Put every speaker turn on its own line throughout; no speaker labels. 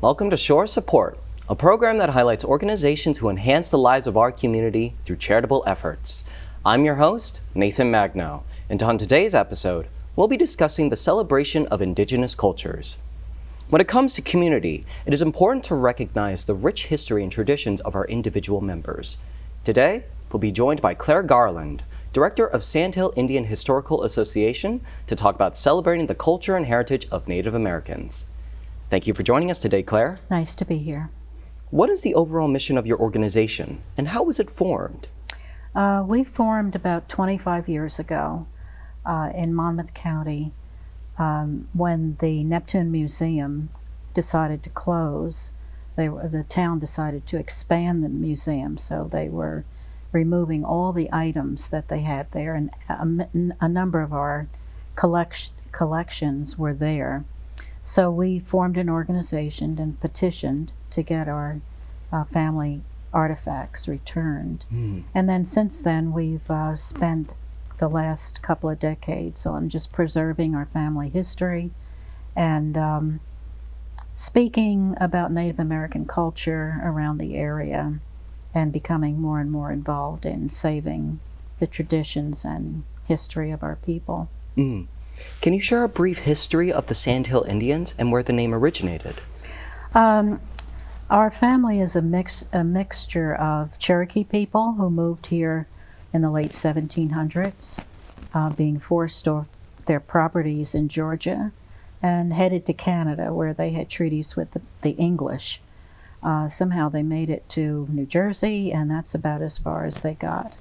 Welcome to Shore Support, a program that highlights organizations who enhance the lives of our community through charitable efforts. I'm your host, Nathan Magno, and on today's episode, we'll be discussing the celebration of Indigenous cultures. When it comes to community, it is important to recognize the rich history and traditions of our individual members. Today, we'll be joined by Claire Garland, Director of Sandhill Indian Historical Association, to talk about celebrating the culture and heritage of Native Americans. Thank you for joining us today, Claire.
Nice to be here.
What is the overall mission of your organization, and how was it formed?
We formed about 25 years ago in Monmouth County when the Neptune Museum decided to close. The town decided to expand the museum, so they were removing all the items that they had there, and a number of our collections were there. So we formed an organization and petitioned to get our family artifacts returned. And then since then we've spent the last couple of decades on just preserving our family history and speaking about Native American culture around the area and becoming more and more involved in saving the traditions and history of our people.
Can you share a brief history of the Sandhill Indians and where the name originated?
Our family is a mixture of Cherokee people who moved here in the late 1700s, being forced off their properties in Georgia and headed to Canada where they had treaties with the English. Somehow they made it to New Jersey, and that's about as far as they got.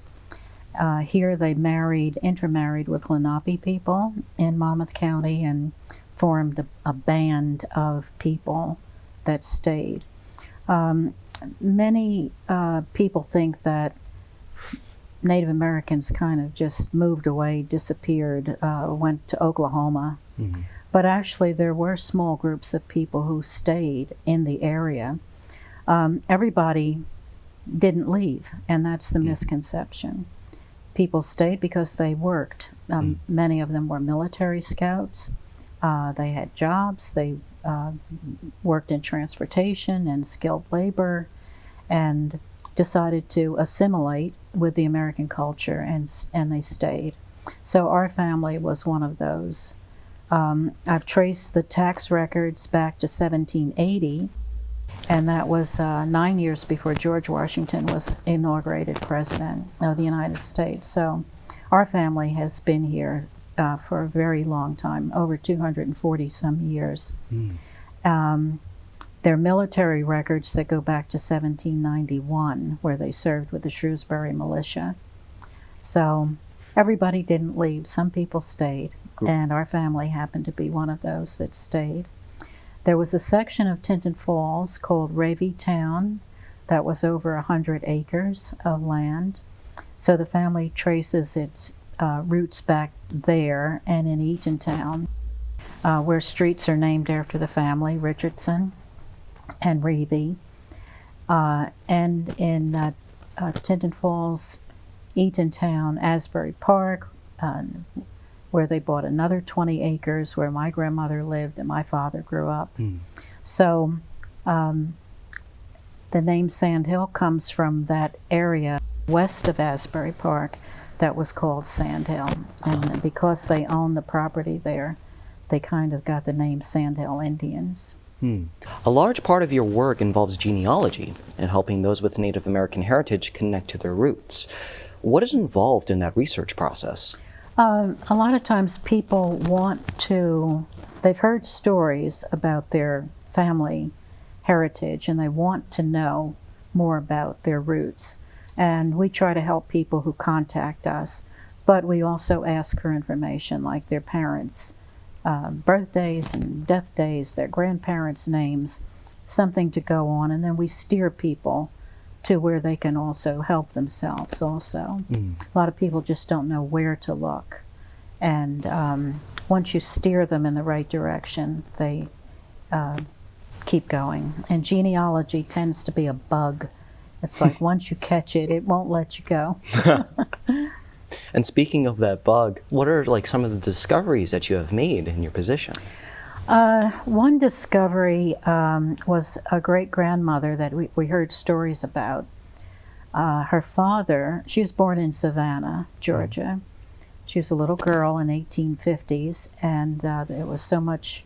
Here they intermarried with Lenape people in Monmouth County and formed a band of people that stayed. Many people think that Native Americans kind of just moved away, disappeared, went to Oklahoma. But actually there were small groups of people who stayed in the area. Everybody didn't leave, and that's the misconception. People stayed because they worked. Many of them were military scouts. They had jobs. They worked in transportation and skilled labor and decided to assimilate with the American culture, and they stayed. So our family was one of those. I've traced the tax records back to 1780, and that was 9 years before George Washington was inaugurated President of the United States. So our family has been here for a very long time, over 240 some years. There are military records that go back to 1791, where they served with the Shrewsbury militia. So everybody didn't leave. Some people stayed, and our family happened to be one of those that stayed. There was a section of Tinton Falls called Ravy Town that was over 100 acres of land. So the family traces its roots back there and in Eatontown, where streets are named after the family, Richardson and Ravy. And in Tinton Falls, Eatontown, Asbury Park, where they bought another 20 acres where my grandmother lived and my father grew up. So the name Sandhill comes from that area west of Asbury Park that was called Sandhill. And because they own the property there, they kind of got the name Sandhill Indians.
A large part of your work involves genealogy and helping those with Native American heritage connect to their roots. What is involved in that research process?
A lot of times people they've heard stories about their family heritage and they want to know more about their roots. And we try to help people who contact us, but we also ask for information like their parents' birthdays and death days, their grandparents' names, something to go on, and then we steer people to where they can also help themselves also. A lot of people just don't know where to look. And once you steer them in the right direction, they keep going. And genealogy tends to be a bug. It's like once you catch it, it won't let you go.
And speaking of that bug, what are like some of the discoveries that you have made in your position?
One discovery was a great-grandmother that we heard stories about. Her father, she was born in Savannah, Georgia. She was a little girl in 1850s, and there was so much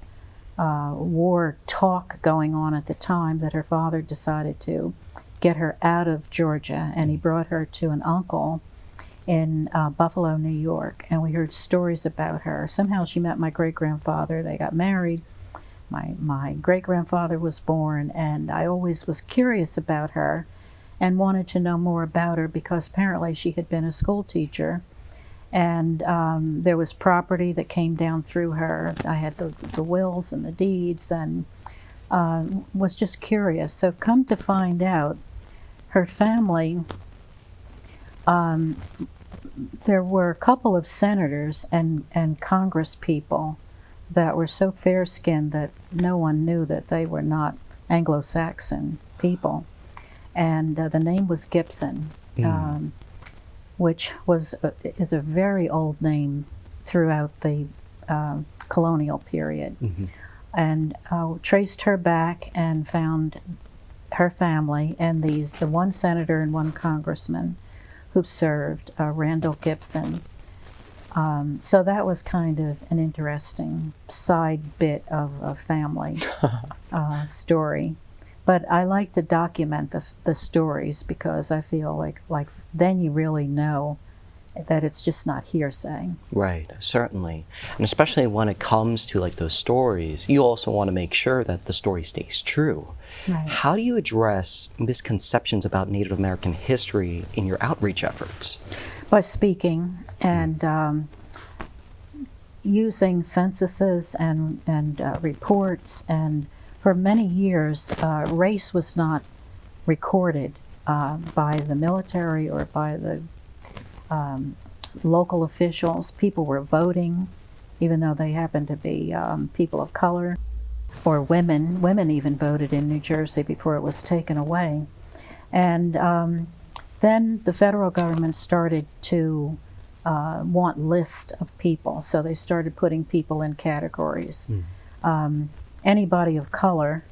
war talk going on at the time that her father decided to get her out of Georgia, and he brought her to an uncle in Buffalo, New York, and we heard stories about her. Somehow she met my great-grandfather, they got married, my great-grandfather was born, and I always was curious about her and wanted to know more about her because apparently she had been a school teacher, and there was property that came down through her. I had the wills and the deeds, and was just curious. So come to find out, her family, there were a couple of senators and Congress people that were so fair-skinned that no one knew that they were not Anglo-Saxon people. And the name was Gibson, which is a very old name throughout the colonial period. And traced her back and found her family and the one senator and one congressman who served, Randall Gibson. So that was kind of an interesting side bit of a family story. But I like to document the stories because I feel like then you really know that it's just not hearsay.
Right, certainly. And especially when it comes to like those stories, you also want to make sure that the story stays true.
Right.
How do you address misconceptions about Native American history in your outreach efforts?
By speaking and using censuses and reports, and for many years race was not recorded by the military or by the local officials. People were voting, even though they happened to be people of color or women. Women even voted in New Jersey before it was taken away. And then the federal government started to want lists of people, so they started putting people in categories. Anybody of color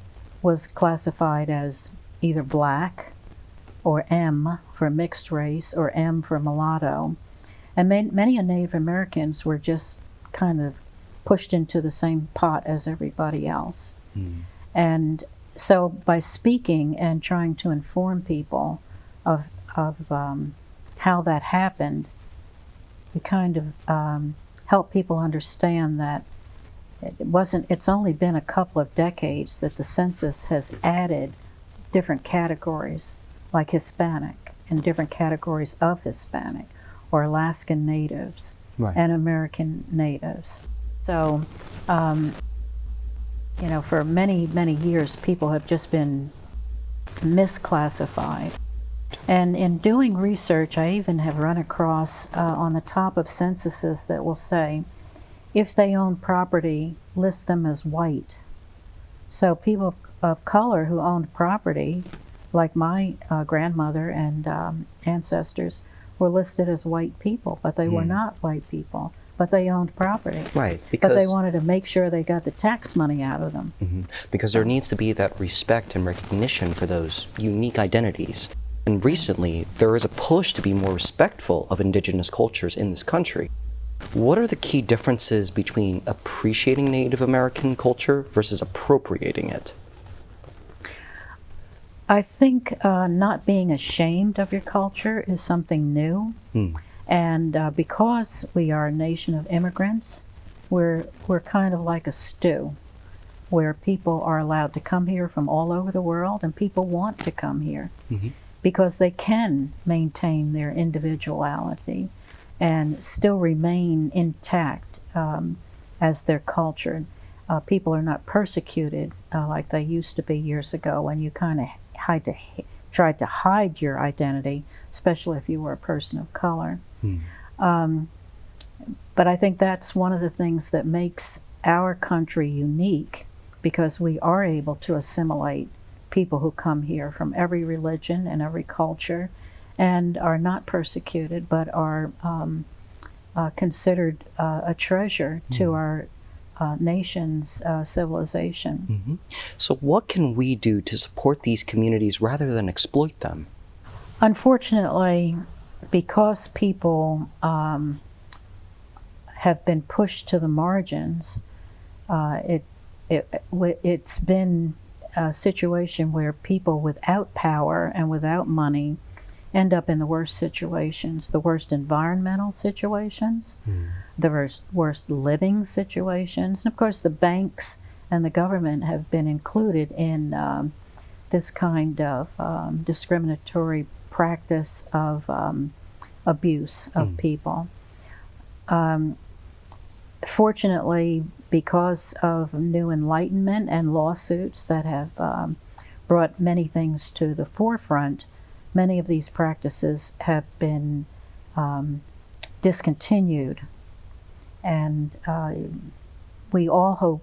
was classified as either black or M for mixed race or M for mulatto. And many Native Americans were just kind of pushed into the same pot as everybody else. And so by speaking and trying to inform people of how that happened, we kind of help people understand that it's only been a couple of decades that the census has added different categories, like Hispanic, and different categories of Hispanic, or Alaskan Natives,
Right.
and American Natives. So, for many, many years, people have just been misclassified. And in doing research, I even have run across on the top of censuses that will say, if they own property, list them as white. So people of color who owned property, like my grandmother and ancestors, were listed as white people, but they were not white people, but they owned property.
Right,
But they wanted to make sure they got the tax money out of them.
Because there needs to be that respect and recognition for those unique identities. And recently, there is a push to be more respectful of Indigenous cultures in this country. What are the key differences between appreciating Native American culture versus appropriating it?
I think not being ashamed of your culture is something new. And because we are a nation of immigrants, we're kind of like a stew, where people are allowed to come here from all over the world, and people want to come here because they can maintain their individuality and still remain intact as their culture. People are not persecuted like they used to be years ago, when you kind of tried to hide your identity, especially if you were a person of color. But I think that's one of the things that makes our country unique, because we are able to assimilate people who come here from every religion and every culture, and are not persecuted, but are considered a treasure to nation's civilization.
Mm-hmm. So what can we do to support these communities rather than exploit them?
Unfortunately, because people have been pushed to the margins, it's been a situation where people without power and without money end up in the worst situations, the worst environmental situations, the worst living situations. And of course, the banks and the government have been included in this kind of discriminatory practice of abuse of people. Fortunately, because of new enlightenment and lawsuits that have brought many things to the forefront, many of these practices have been discontinued. And we all hope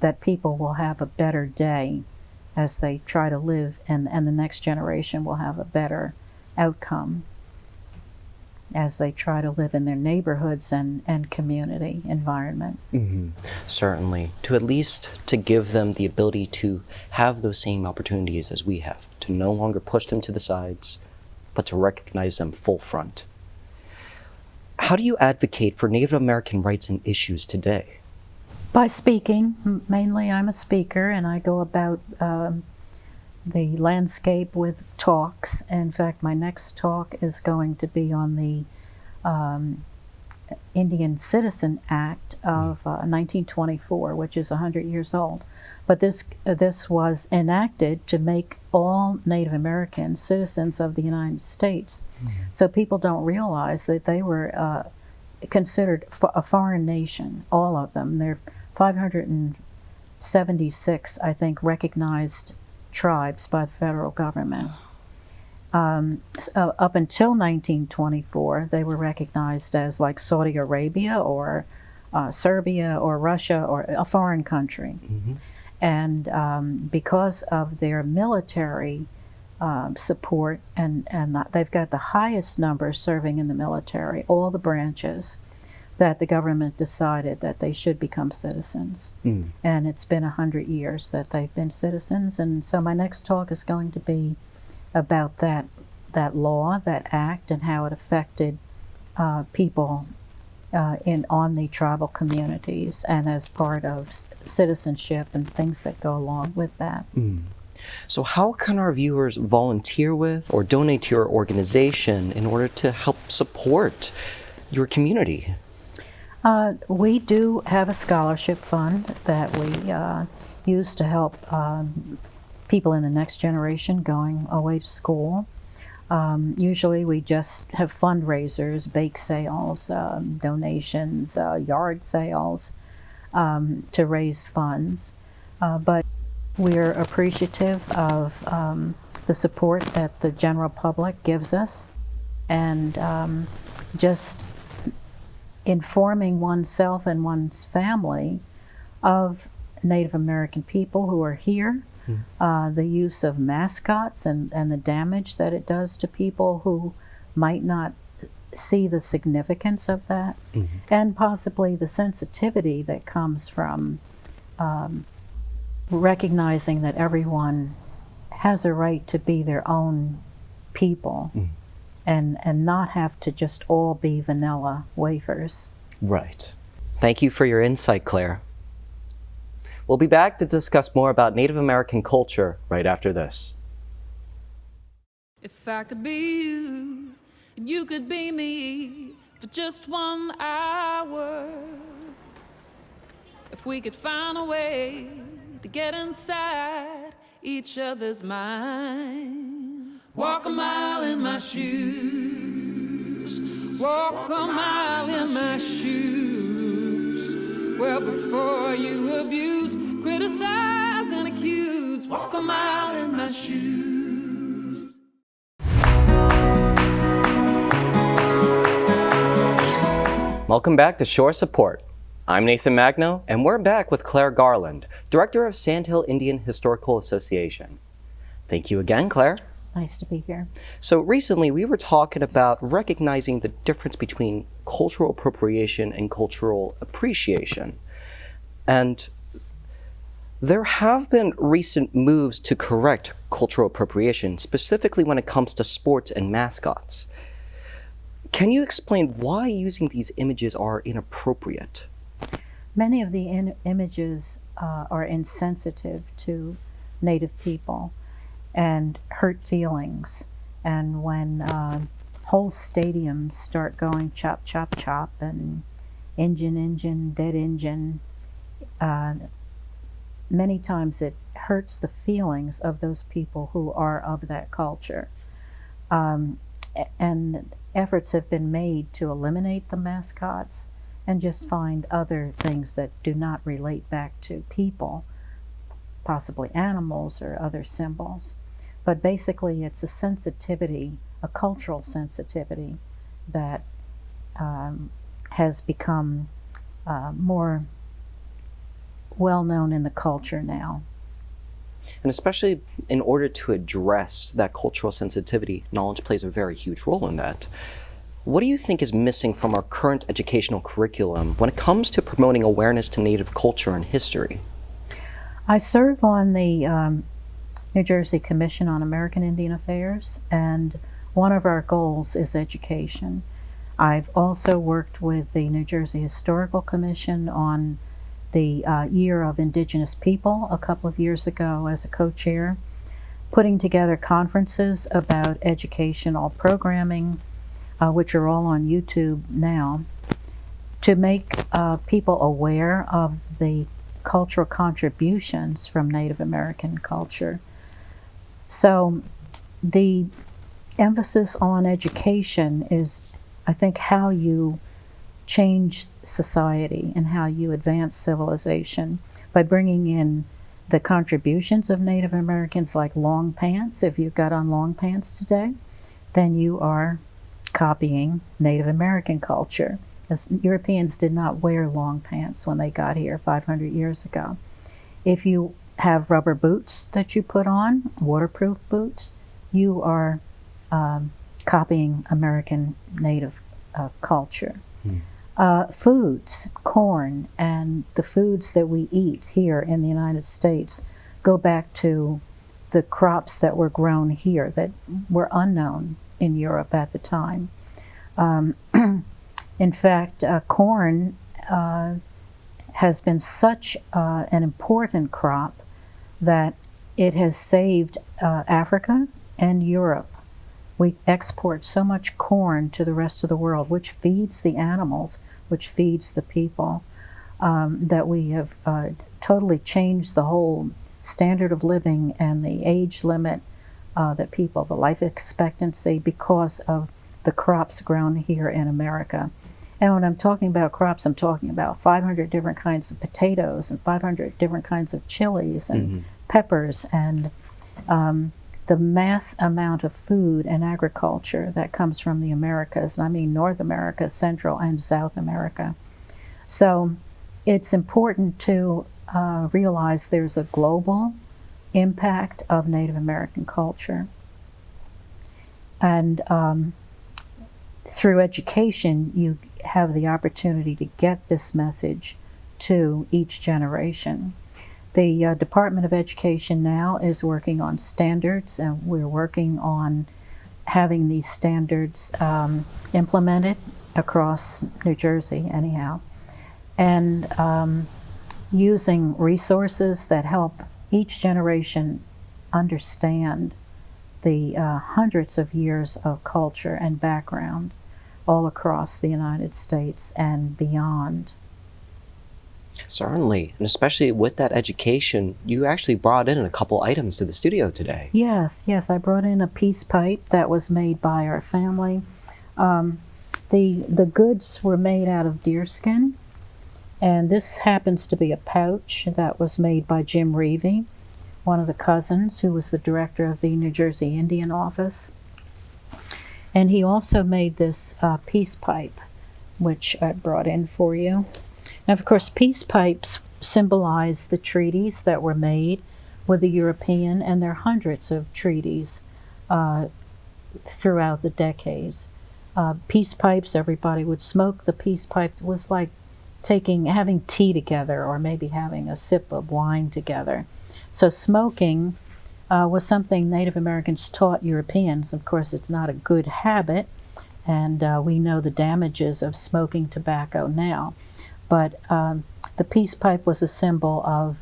that people will have a better day as they try to live, and the next generation will have a better outcome as they try to live in their neighborhoods and community environment.
Mm-hmm. Certainly, to at least to give them the ability to have those same opportunities as we have, to no longer push them to the sides, but to recognize them full front. How do you advocate for Native American rights and issues today?
By speaking. Mainly I'm a speaker, and I go about the landscape with talks. In fact, my next talk is going to be on the Indian Citizen Act of 1924, which is 100 years old. But this was enacted to make all Native Americans citizens of the United States. So people don't realize that they were considered a foreign nation, all of them. There are 576, I think, recognized tribes by the federal government. Up until 1924, they were recognized as like Saudi Arabia or Serbia or Russia or a foreign country. And because of their military support, and they've got the highest number serving in the military, all the branches, that the government decided that they should become citizens. And it's been 100 years that they've been citizens. And so my next talk is going to be about that law, that act, and how it affected people on the tribal communities and as part of citizenship and things that go along with that.
So how can our viewers volunteer with or donate to your organization in order to help support your community?
We do have a scholarship fund that we use to help people in the next generation going away to school. Usually we just have fundraisers, bake sales, donations, yard sales to raise funds. But we're appreciative of the support that the general public gives us, and just informing oneself and one's family of Native American people who are here, the use of mascots and the damage that it does to people who might not see the significance of that, and possibly the sensitivity that comes from recognizing that everyone has a right to be their own people. And not have to just all be vanilla wafers.
Right. Thank you for your insight, Claire. We'll be back to discuss more about Native American culture right after this.
If I could be you, and you could be me for just 1 hour. If we could find a way to get inside each other's minds. Walk a mile in my shoes. Walk a mile in my shoes. Well, before you abuse, criticize, and accuse. Walk a mile in my shoes.
Welcome back to Shore Support. I'm Nathan Magno, and we're back with Claire Garland, Director of Sandhill Indian Historical Association. Thank you again, Claire.
Nice to be here.
So recently we were talking about recognizing the difference between cultural appropriation and cultural appreciation. And there have been recent moves to correct cultural appropriation, specifically when it comes to sports and mascots. Can you explain why using these images are inappropriate?
Many of the images are insensitive to Native people and hurt feelings. And when whole stadiums start going chop, chop, chop, and engine, dead engine, many times it hurts the feelings of those people who are of that culture. And efforts have been made to eliminate the mascots and just find other things that do not relate back to people, possibly animals or other symbols. But basically it's a sensitivity, a cultural sensitivity that has become more well known in the culture now.
And especially in order to address that cultural sensitivity, knowledge plays a very huge role in that. What do you think is missing from our current educational curriculum when it comes to promoting awareness to Native culture and history?
I serve on the New Jersey Commission on American Indian Affairs, and one of our goals is education. I've also worked with the New Jersey Historical Commission on the Year of Indigenous People a couple of years ago as a co-chair, putting together conferences about educational programming, which are all on YouTube now, to make people aware of the cultural contributions from Native American culture. So the emphasis on education is, I think, how you change society and how you advance civilization by bringing in the contributions of Native Americans, like long pants. If you've got on long pants today, then you are copying Native American culture, because Europeans did not wear long pants when they got here 500 years ago. If you have rubber boots that you put on, waterproof boots, you are copying American Native culture. Foods, corn, and the foods that we eat here in the United States go back to the crops that were grown here that were unknown in Europe at the time. In fact, corn has been such an important crop that it has saved Africa and Europe. We export so much corn to the rest of the world, which feeds the animals, which feeds the people, that we have totally changed the whole standard of living and the age limit that people, the life expectancy, because of the crops grown here in America. And when I'm talking about crops, I'm talking about 500 different kinds of potatoes and 500 different kinds of chilies and peppers, and the mass amount of food and agriculture that comes from the Americas, and I mean North America, Central and South America. So it's important to realize there's a global impact of Native American culture. And through education, you have the opportunity to get this message to each generation. The Department of Education now is working on standards, and we're working on having these standards implemented across New Jersey anyhow, and using resources that help each generation understand the hundreds of years of culture and background all across the United States and beyond.
Certainly, and especially with that education, you actually brought in a couple items to the studio today.
Yes, I brought in a peace pipe that was made by our family. The goods were made out of deerskin, and this happens to be a pouch that was made by Jim Reevy, one of the cousins who was the director of the New Jersey Indian Office. And he also made this peace pipe, which I brought in for you. Now, of course, peace pipes symbolize the treaties that were made with the European, and there are hundreds of treaties throughout the decades. Peace pipes, everybody would smoke. The peace pipe was like having tea together, or maybe having a sip of wine together. So smoking was something Native Americans taught Europeans. Of course, it's not a good habit, and we know the damages of smoking tobacco now. But the peace pipe was a symbol of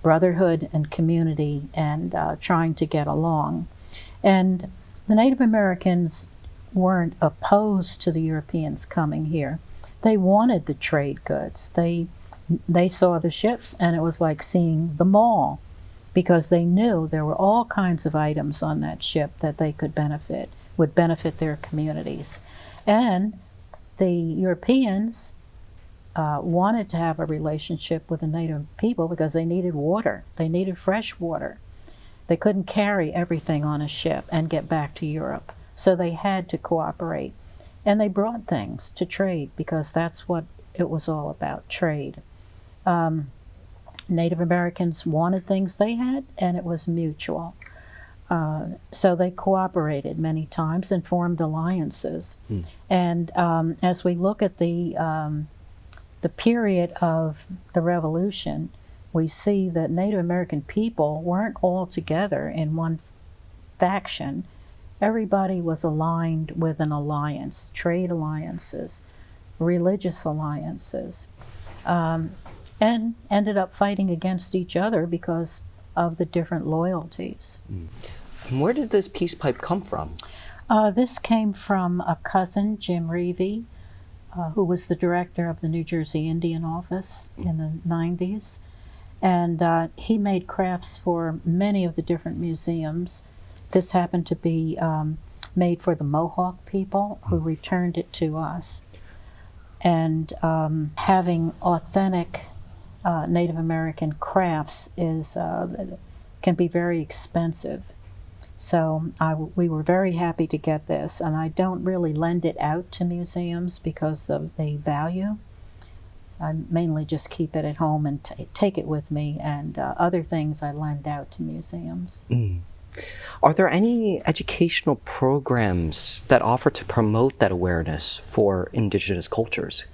brotherhood and community and trying to get along. And the Native Americans weren't opposed to the Europeans coming here. They wanted the trade goods. They saw the ships, and it was like seeing the mall, because they knew there were all kinds of items on that ship that they would benefit their communities. And the Europeans wanted to have a relationship with the native people because they needed water. They needed fresh water. They couldn't carry everything on a ship and get back to Europe, so they had to cooperate. And they brought things to trade, because that's what it was all about, trade. Native Americans wanted things they had, and it was mutual. So they cooperated many times and formed alliances. And as we look at the period of the Revolution, we see that Native American people weren't all together in one faction. Everybody was aligned with an alliance, trade alliances, religious alliances, and ended up fighting against each other because of the different loyalties.
And where did this peace pipe come from?
This came from a cousin, Jim Reevey, who was the director of the New Jersey Indian office in the 90s. And he made crafts for many of the different museums. This happened to be made for the Mohawk people, who returned it to us. And having authentic Native American crafts can be very expensive. So we were very happy to get this, and I don't really lend it out to museums because of the value. So I mainly just keep it at home and take it with me, and other things I lend out to museums.
Are there any educational programs that offer to promote that awareness for Indigenous cultures?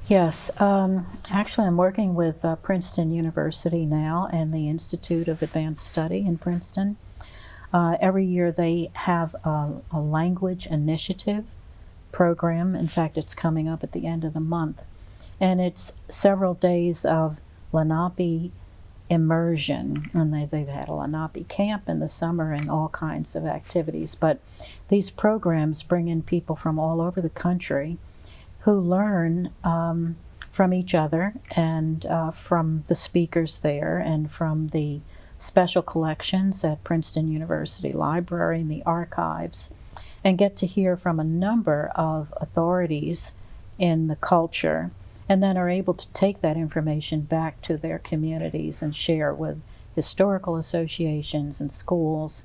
Yes, actually I'm working with Princeton University now and the Institute of Advanced Study in Princeton. Every year they have a language initiative program. In fact, it's coming up at the end of the month. And it's several days of Lenape immersion. And they've had a Lenape camp in the summer and all kinds of activities. But these programs bring in people from all over the country who learn from each other and from the speakers there and from the special collections at Princeton University Library and the archives, and get to hear from a number of authorities in the culture, and then are able to take that information back to their communities and share with historical associations and schools.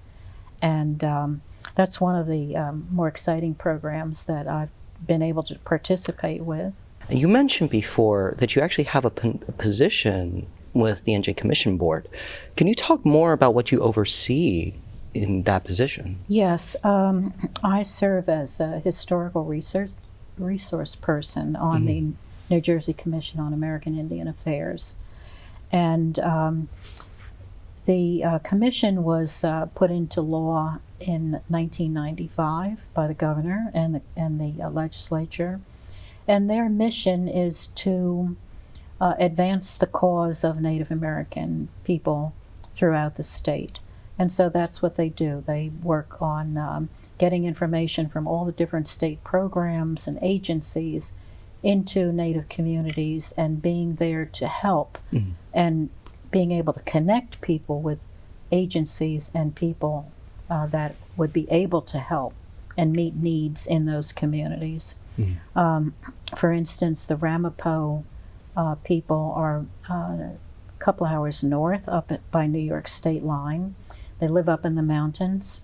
And that's one of the more exciting programs that I've been able to participate with.
You mentioned before that you actually have a position with the NJ Commission Board. Can you talk more about what you oversee in that position?
Yes, I serve as a historical resource person on the New Jersey Commission on American Indian Affairs. And the commission was put into law in 1995 by the governor and the legislature. And their mission is to advance the cause of Native American people throughout the state. And so that's what they do. They work on getting information from all the different state programs and agencies into Native communities and being there to help and being able to connect people with agencies and people that would be able to help and meet needs in those communities. For instance, the Ramapo people are a couple hours north by New York state line. They live up in the mountains.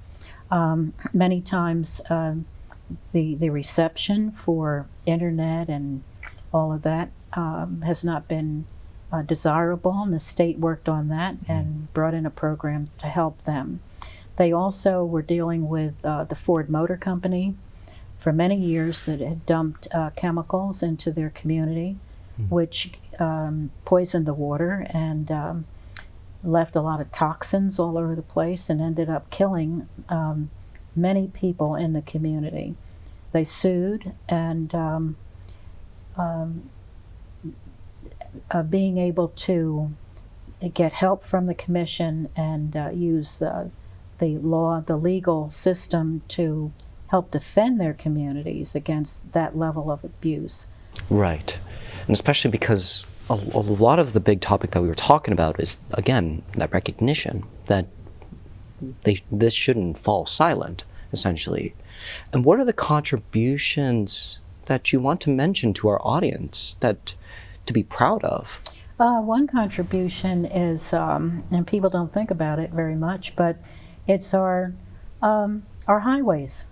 Many times the reception for internet and all of that has not been desirable, and the state worked on that and brought in a program to help them. They also were dealing with the Ford Motor Company for many years that had dumped chemicals into their community. which poisoned the water and left a lot of toxins all over the place and ended up killing many people in the community. They sued, and being able to get help from the commission and use the legal system to help defend their communities against that level of abuse.
Right. And especially because a lot of the big topic that we were talking about is, again, that recognition that this shouldn't fall silent, essentially. And what are the contributions that you want to mention to our audience that to be proud of?
One contribution is, and people don't think about it very much, but it's our highways.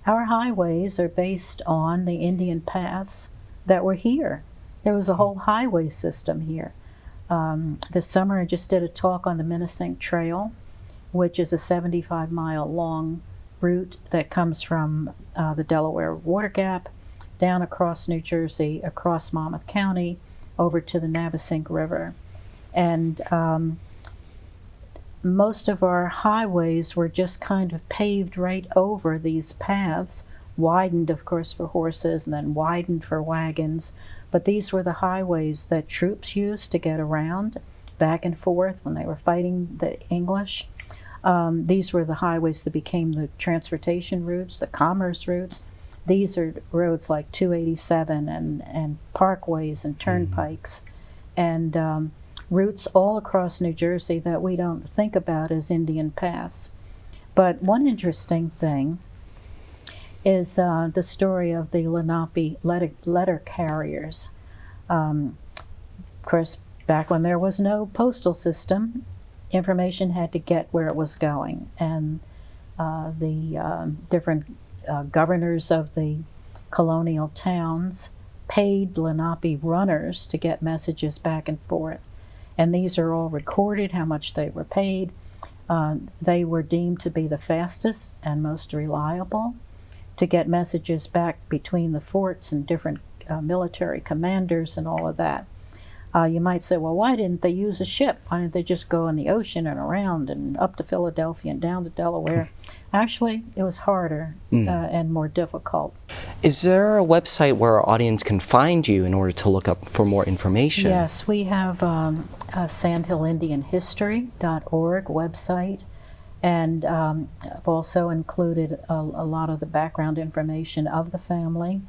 Our highways are based on the Indian paths that were here. There was a whole highway system here. This summer I just did a talk on the Minnesink Trail, which is a 75-mile long route that comes from the Delaware Water Gap down across New Jersey, across Monmouth County, over to the Navesink River. And most of our highways were just kind of paved right over these paths, widened, of course, for horses and then widened for wagons. But these were the highways that troops used to get around back and forth when they were fighting the English. These were the highways that became the transportation routes, the commerce routes. These are roads like 287 and parkways and turnpikes and routes all across New Jersey that we don't think about as Indian paths. But one interesting thing is the story of the Lenape letter carriers. Of course, back when there was no postal system, information had to get where it was going, and the different governors of the colonial towns paid Lenape runners to get messages back and forth. And these are all recorded, how much they were paid. They were deemed to be the fastest and most reliable to get messages back between the forts and different military commanders and all of that. You might say, well, why didn't they use a ship? Why didn't they just go in the ocean and around and up to Philadelphia and down to Delaware? Actually, it was harder and more difficult.
Is there a website where our audience can find you in order to look up for more information?
Yes, we have a sandhillindianhistory.org website, and I've also included a lot of the background information of the family,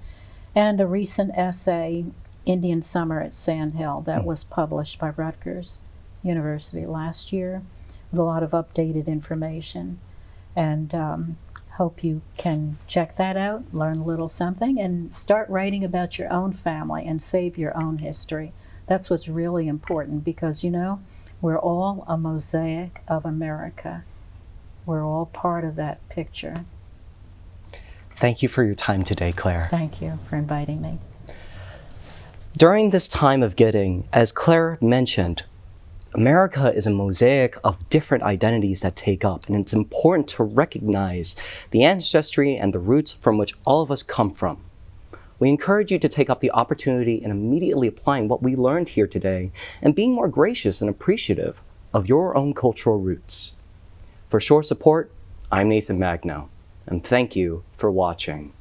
and a recent essay, Indian Summer at Sandhill, that was published by Rutgers University last year, with a lot of updated information. And hope you can check that out, learn a little something, and start writing about your own family and save your own history. That's what's really important, because, you know, we're all a mosaic of America. We're all part of that picture.
Thank you for your time today, Claire.
Thank you for inviting me.
During this time of Gidding, as Claire mentioned, America is a mosaic of different identities that take up, and it's important to recognize the ancestry and the roots from which all of us come from. We encourage you to take up the opportunity in immediately applying what we learned here today and being more gracious and appreciative of your own cultural roots. For Shore Support, I'm Nathan Magno, and thank you for watching.